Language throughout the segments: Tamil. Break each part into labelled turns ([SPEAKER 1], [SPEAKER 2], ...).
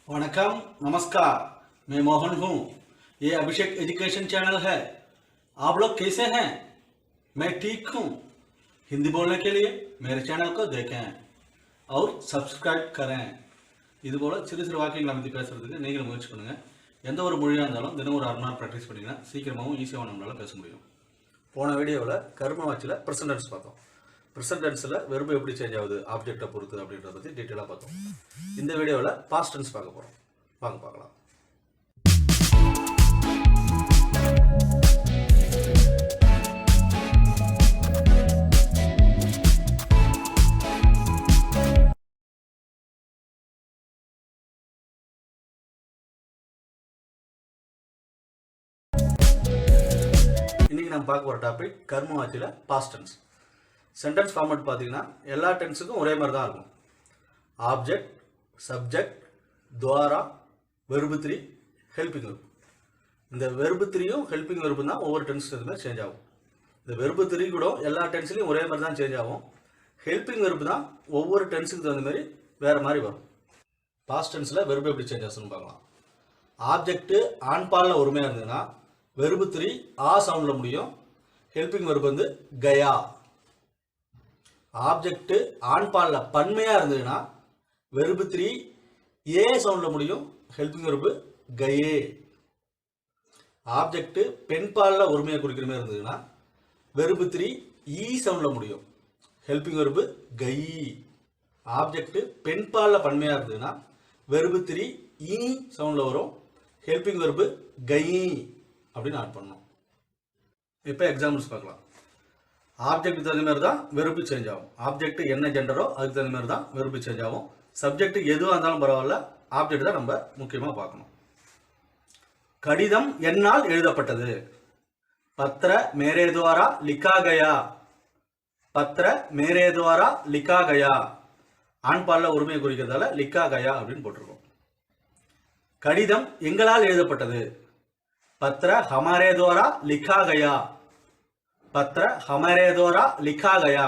[SPEAKER 1] वणकम नमस्कार। मैं मोहन हूँ। ये अभिषेक एजुकेशन चैनल है। आप लोग कैसे हैं? मैं ठीक हूँ। हिंदी बोलने के लिए मेरे चैनल को देखें और सब्सक्राइब करें। இதுபோல் சிறு சிறு வாக்கியங்களை பற்றி பேசுறதுக்கு நீங்களும் முயற்சி பண்ணுங்க. எந்த ஒரு மொழியாக இருந்தாலும் தினம் ஒரு 1/2 மணி நேரம் ப்ராக்டிஸ் பண்ணிங்கன்னா சீக்கிரமாகவும் ஈஸியாகவும் நம்மளால் பேச முடியும். போன வீடியோவில் கர்ம வாட்சில் ப்ரெசன்ட் டென்ஸ் பார்த்தோம். ப்ரெசன்ட் டென்ஸில் வெர்பு எப்படி சேஞ்ச் ஆகுது, ஆப்ஜெக்டை பொறுத்து அப்படின்றத பற்றி டீட்டெயிலாக பார்த்தோம். இந்த வீடியோவில் பாஸ்ட் டென்ஸ் பார்க்க போகிறோம். வாங்க பார்க்கலாம். இன்னைக்கு நம்ம பார்க்க போகிற டாபிக் கர்ம வாட்சியில் பாஸ்ட் டென்ஸ். சென்டென்ஸ் ஃபார்மேட் பார்த்தீங்கன்னா எல்லா டென்ஸுக்கும் ஒரே மாதிரி தான் இருக்கும். ஆப்ஜெக்ட், சப்ஜெக்ட், துவாரா, வெர்பு 3, ஹெல்பிங் வெர்பு. இந்த வெர்பு 3யும் ஹெல்பிங் வெர்பு தான் ஒவ்வொரு டென்ஸுக்கு எதுவுமே சேஞ்ச் ஆகும். இந்த வெர்பு 3 கூட எல்லா டென்ஸ்லையும் ஒரே மாதிரி தான் சேஞ்ச் ஆகும். ஹெல்பிங் வெர்பு தான் ஒவ்வொரு டென்ஸுக்கு தகுந்த மாதிரி வேறு மாதிரி வரும். பாஸ்ட் டென்ஸில் வெர்பு எப்படி சேஞ்ச் ஆகுதுன்னு பார்க்கலாம். ஆப்ஜெக்ட் ஆண் பாலில் ஒருமையாக இருந்ததுன்னா வெர்பு 3 ஆ சவுண்டில் முடியும். ஹெல்பிங் வெர்பு வந்து கயா. ஆப்ஜெக்ட் ஆண் பாலில் பன்மையாக இருந்ததுன்னா வெர்பு 3 ஏ சவுண்டில் முடியும். ஹெல்பிங் வெர்பு கயே. ஆப்ஜெக்ட் பெண் பாலில் ஒருமையாக குறிக்கிற மாதிரி இருந்ததுன்னா வெர்பு 3 ஈ சவுண்டில் முடியும். ஹெல்பிங் வெர்பு கை. ஆப்ஜெக்ட் பெண் பாலில் பன்மையாக இருந்ததுன்னா வெர்பு 3 ஈ சவுண்டில் வரும். ஹெல்பிங் வெர்பு கை அப்படின்னு ஆட் பண்ணணும். இப்போ எக்ஸாம்பிள்ஸ் பார்க்கலாம். ஆப்ஜெக்ட் தகுந்த மாதிரி தான் வெர்பு சேஞ்ச் ஆகும். ஆப்ஜெக்ட் என்ன ஜெண்டரோ அதுக்கு தகுந்த மாதிரி தான் வெர்பு சேஞ்ச் ஆகும். சப்ஜெக்ட் எதுவாக இருந்தாலும் பரவாயில்ல, ஆப்ஜெக்ட் தான் நம்ம முக்கியமாக பார்க்கணும். கடிதம் என்னால் எழுதப்பட்டது. பத்ர மேரே துவாரா லிखा गया. பத்ர மேரே துவாரா லிखा गया. ஆண் பாலில் ஒருமையை குறிக்கிறதால லிखा गया அப்படின்னு போட்டிருக்கோம். கடிதம் எங்களால் எழுதப்பட்டது. पत्र हमारे द्वारा लिखा गया. पत्र हमारे द्वारा लिखा गया.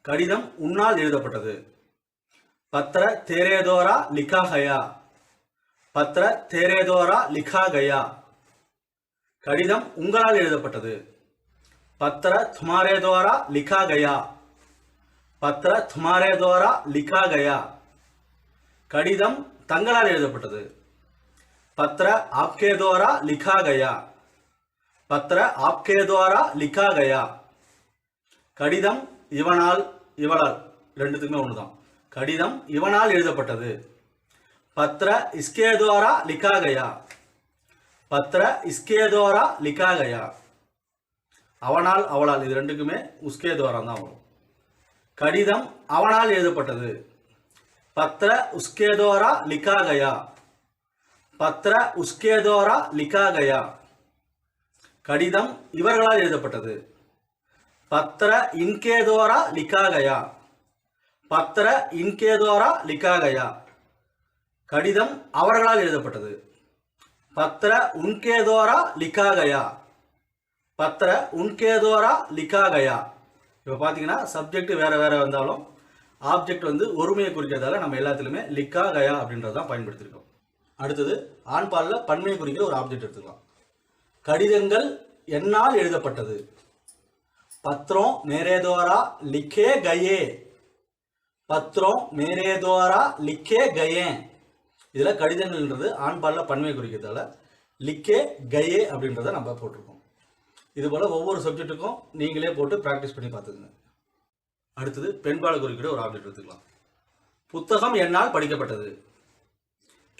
[SPEAKER 1] कடிதம் உன்னால் எழுதப்பட்டது. पत्र तेरे द्वारा लिखा गया. पत्र तेरे द्वारा लिखा गया. कடிதம் உங்களால் எழுதப்பட்டது. पत्र तुम्हारे द्वारा लिखा गया. पत्र तुम्हारे द्वारा लिखा गया. कடிதம் தங்களால் எழுதப்பட்டது. पत्र आपके द्वारा लिखा गया. पत्र आपके द्वारा लिखा गया. கடிதம் இவனால் இவளால் ரெண்டுத்துக்குமே ஒன்று தான். கடிதம் இவனால் எழுதப்பட்டது. पत्र इसके द्वारा लिखा गया. पत्र इसके द्वारा लिखा गया. அவனால் அவளால் இது ரெண்டுக்குமே உஸ்கே द्वारा தான் வரும். கடிதம் அவனால் எழுதப்பட்டது. पत्र उसके द्वारा लिखा गया. पत्र उसके द्वारा लिखा गया. கடிதம் இவர்களால் எழுதப்பட்டது. पत्र इनके द्वारा लिखा गया. पत्र इनके द्वारा लिखा गया. கடிதம் அவர்களால் எழுதப்பட்டது. पत्र उनके द्वारा लिखा गया. पत्र उनके द्वारा लिखा गया. இப்போ பார்த்தீங்கன்னா சப்ஜெக்ட் வேற வேற வந்தாலும் ஆப்ஜெக்ட் வந்து ஒருமையை குறிக்கிறதால நம்ம எல்லாத்துலையுமே லிखा गया அப்படின்றதான் பயன்படுத்தியிருக்கோம். அடுத்தது ஆண் பாலில் பன்மையை குறிக்கிற ஒரு ஆப்ஜெக்ட் எடுத்துக்கலாம். கடிதங்கள் என்னால் எழுதப்பட்டது. பத்ரோं मेरे द्वारा लिखे गए. பத்ரோं मेरे द्वारा लिखे गए. இதில் கடிதங்கள்ன்றது ஆண் பாலில் பன்மையை குறிக்கிறதால लिखे गए அப்படின்றத நம்ம போட்டிருக்கோம். இதுபோல் ஒவ்வொரு சப்ஜெக்ட்டுக்கும் நீங்களே போட்டு ப்ராக்டிஸ் பண்ணி பார்த்துக்குங்க. அடுத்தது பெண்பாலை குறிக்கிற ஒரு ஆப்ஜெக்ட் எடுத்துக்கலாம். புத்தகம் என்னால் படிக்கப்பட்டது.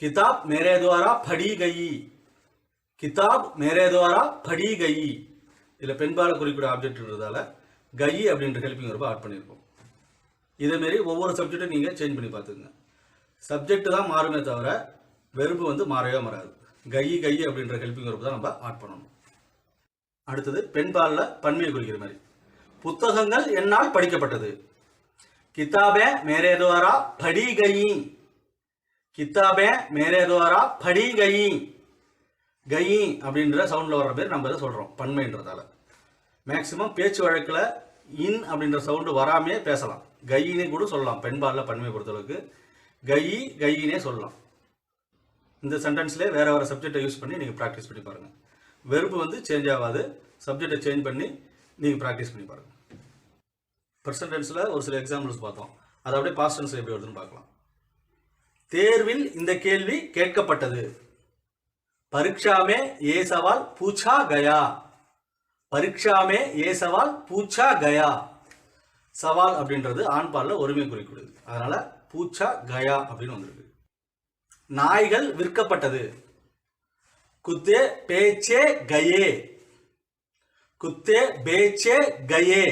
[SPEAKER 1] किताब मेरे द्वारा पढ़ी गई. किताब मेरे द्वारा पढ़ी गई. இதில் பெண்பாலை குறிப்பிட்ட ஆப்ஜெக்ட்ன்றதால கை அப்படின்ற ஹெல்பிங் வெர்பை ஆட் பண்ணியிருக்கோம். இதேமாரி ஒவ்வொரு சப்ஜெக்டும் நீங்கள் சேஞ்ச் பண்ணி பார்த்துக்குங்க. சப்ஜெக்ட் தான் மாறுமே தவிர வெர்பு வந்து மாறவே மாறாது. கை கை அப்படின்ற ஹெல்பிங் வெர்பு தான் நம்ம ஆட் பண்ணணும். அடுத்தது பெண்பாலில் பன்மையை குறிக்கிற மாதிரி புத்தகங்கள் என்னால் படிக்கப்பட்டது. கிதாபே மேரே துவாரா படி கை. கிதாபே மேரே துவாரா படி கை. கை அப்படின்ற சவுண்டில் வர்ற பேர் நம்ம இதை சொல்கிறோம் பன்மைன்றதால. மேக்சிமம் பேச்சு வழக்கில் இன் அப்படின்ற சவுண்டு வராமே பேசலாம். கையினே கூட சொல்லலாம் பெண்பாலில் பன்மையை பொறுத்தளவுக்கு. கயி கையினே சொல்லலாம். இந்த சென்டென்ஸ்லேயே வேறு வேறு சப்ஜெக்டை யூஸ் பண்ணி நீங்கள் ப்ராக்டிஸ் பண்ணி பாருங்கள். வெறுப்பு வந்து சேஞ்ச் ஆகாது, சப்ஜெக்டை சேஞ்ச் பண்ணி நீங்கள் ப்ராக்டிஸ் பண்ணி பாருங்கள். ப்ரெசன்ட் டென்ஸில் ஒரு சில எக்ஸாம்பிள்ஸ் பார்த்தோம், அதை அப்படியே பாஸ்ட் டென்ஸில் எப்படி வருதுன்னு பார்க்கலாம். தேர்வில் இந்த கேள்வி கேட்கப்பட்டது. பரீட்சா में ये सवाल पूछा गया. பரீட்சா में ये सवाल पूछा गया. சவால் அப்படின்றது ஆண் பாலில் ஒருமை குறிக்கூடியது, அதனால பூச்சா கயா அப்படின்னு வந்திருக்கு. நாய்கள் விற்கப்பட்டது. குத்தே பேச்சே கயே. குத்தே பேச்சே கயே.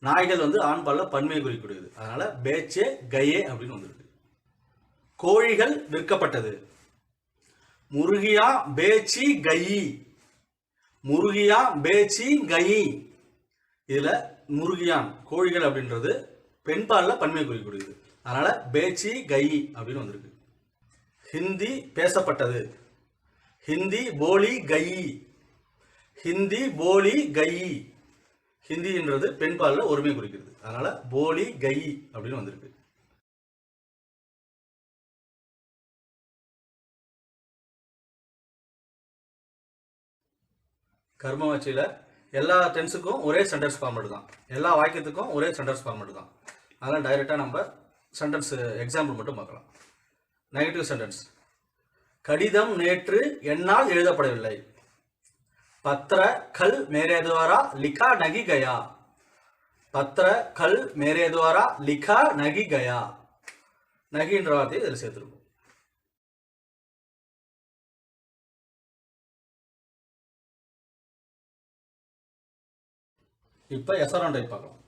[SPEAKER 1] நாய்கள் வந்து ஆண் பாலில் பன்மை குறிக்கூடியது, அதனால பேச்சே கயே அப்படின்னு வந்திருக்கு. கோழிகள் விற்கப்பட்டது. முருகியா பேச்சி கயி. முருகியா பேச்சி கயி. இதுல முருகியான் கோழிகள் அப்படின்றது பெண்பாலில் பன்மை குறிக்கூடியது, அதனால பேச்சி கயி அப்படின்னு வந்திருக்கு. ஹிந்தி பேசப்பட்டது. ஹிந்தி போலி கயி. ஹிந்தி போலி கயி. ஹிந்தின்றது பெண்பாலில் ஒருமை குறிக்கிறது, அதனால போலி கயி அப்படின்னு வந்திருக்கு. கர்மவாச்சியில் எல்லா டென்ஸுக்கும் ஒரே சென்டென்ஸ் ஃபார்மேட் தான், எல்லா வாக்கியத்துக்கும் ஒரே சென்டென்ஸ் ஃபார்மேட் தான். அதனால் டைரெக்டாக நம்ம சென்டென்ஸ் எக்ஸாம்பிள் மட்டும் பார்க்கலாம். Negative sentence. கடிதம் நேற்று என்னால் எழுதப்படவில்லை. பத்திர கல் மேரே துவாரா லிखा नहीं गया. பத்திர கல் மேரே துவாரா லிखा नहीं गया. நகின்ற வார்த்தையை இதில் சேர்த்துருக்கும். இப்போ எஸ்ஆர் டைப் பார்க்கலாம்.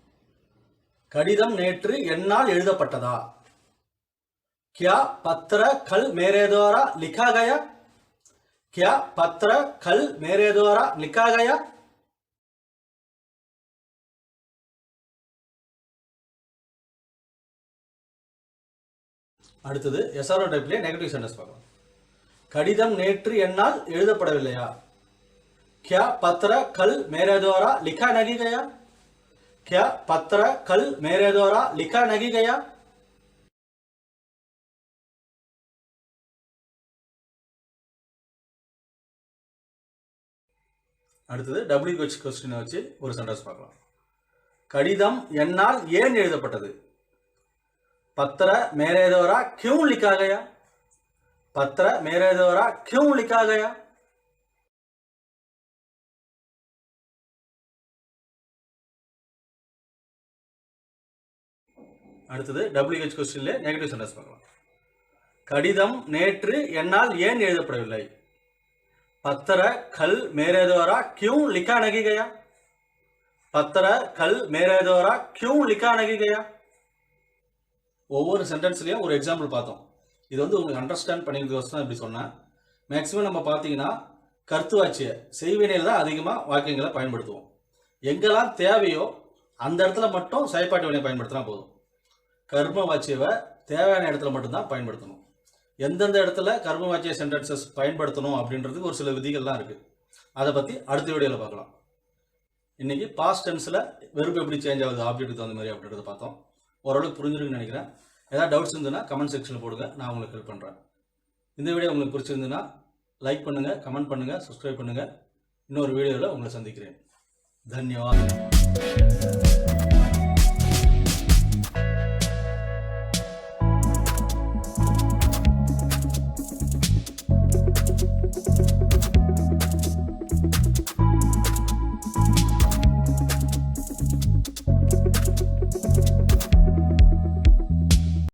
[SPEAKER 1] கடிதம் நேற்று என்னால் எழுதப்பட்டதா. क्या पत्र कल मेरे द्वारा लिखा गया. क्या पत्र कल मेरे द्वारा लिखा गया. அடுத்தது எஸ்ஆர் டைப்ல நெகட்டிவ் சென்டென்ஸ் பார்க்கலாம். கடிதம் நேற்று என்னால் எழுதப்படவில்லையா. क्या पत्र कल मेरे द्वारा लिखा नहीं गया. क्या पत्र कल मेरे द्वारा लिखा नहीं गया. அடுத்தது WH क्वेश्चन வச்சு ஒரு சென்டென்ஸ் பார்க்கலாம். கடிதம் என்னால் ஏன் எழுதப்பட்டது. पत्र मेरे द्वारा क्यों लिखा गया. पत्र मेरे द्वारा क्यों लिखा गया. அடுத்தது WH क्वेश्चनல நெகட்டிவ் சென்டென்ஸ் பார்க்கலாம். கடிதம் நேற்று என்னால் ஏன் எழுதப்படவில்லை. पत्र कल मेरे द्वारा क्यों लिखा नहीं गया. पत्र कल मेरे द्वारा क्यों लिखा नहीं गया. ஒவ்வொரு சென்டென்ஸ்லயும் ஒரு எக்ஸாம்பிள் பார்த்தோம். இது வந்து உங்களுக்கு அண்டர்ஸ்டாண்ட் பண்ணிக்கிறதுக்கு தான் இப்படி சொன்னேன். மேக்ஸிமம் நம்ம பார்த்தீங்கன்னா கருத்துவாட்சிய செய்வினையில் தான் அதிகமாக வாக்கியங்களை பயன்படுத்துவோம். எங்கெல்லாம் தேவையோ அந்த இடத்துல மட்டும் செயற்பாட்டு வினையை பயன்படுத்தினா போதும். கர்ம வாட்சியவை தேவையான இடத்துல மட்டும்தான் பயன்படுத்தணும். எந்தெந்த இடத்துல கர்ம வாட்சிய சென்டென்சஸ் பயன்படுத்தணும் அப்படின்றதுக்கு ஒரு சில விதிகள்லாம் இருக்குது. அதை பற்றி அடுத்த வீடியோவில் பார்க்கலாம். இன்றைக்கி பாஸ்ட் டென்ஸில் வெறுப்பு எப்படி சேஞ்ச் ஆகுது ஆப்ஜெக்ட்டுக்கு தகுந்த மாதிரி அப்படின்றத பார்த்தோம். ஓரளவுக்கு புரிஞ்சிருக்குன்னு நினைக்கிறேன். ஏதாவது டவுட்ஸ் இருந்ததுன்னா கமெண்ட் செக்ஷனில் போடுங்க, நான் உங்களுக்கு ஹெல்ப் பண்ணுறேன். இந்த வீடியோ உங்களுக்கு பிடிச்சிருந்துன்னா லைக் பண்ணுங்கள், கமெண்ட் பண்ணுங்கள், சப்ஸ்கிரைப் பண்ணுங்கள். இன்னொரு வீடியோவில் உங்களை சந்திக்கிறேன். தன்யவாத்.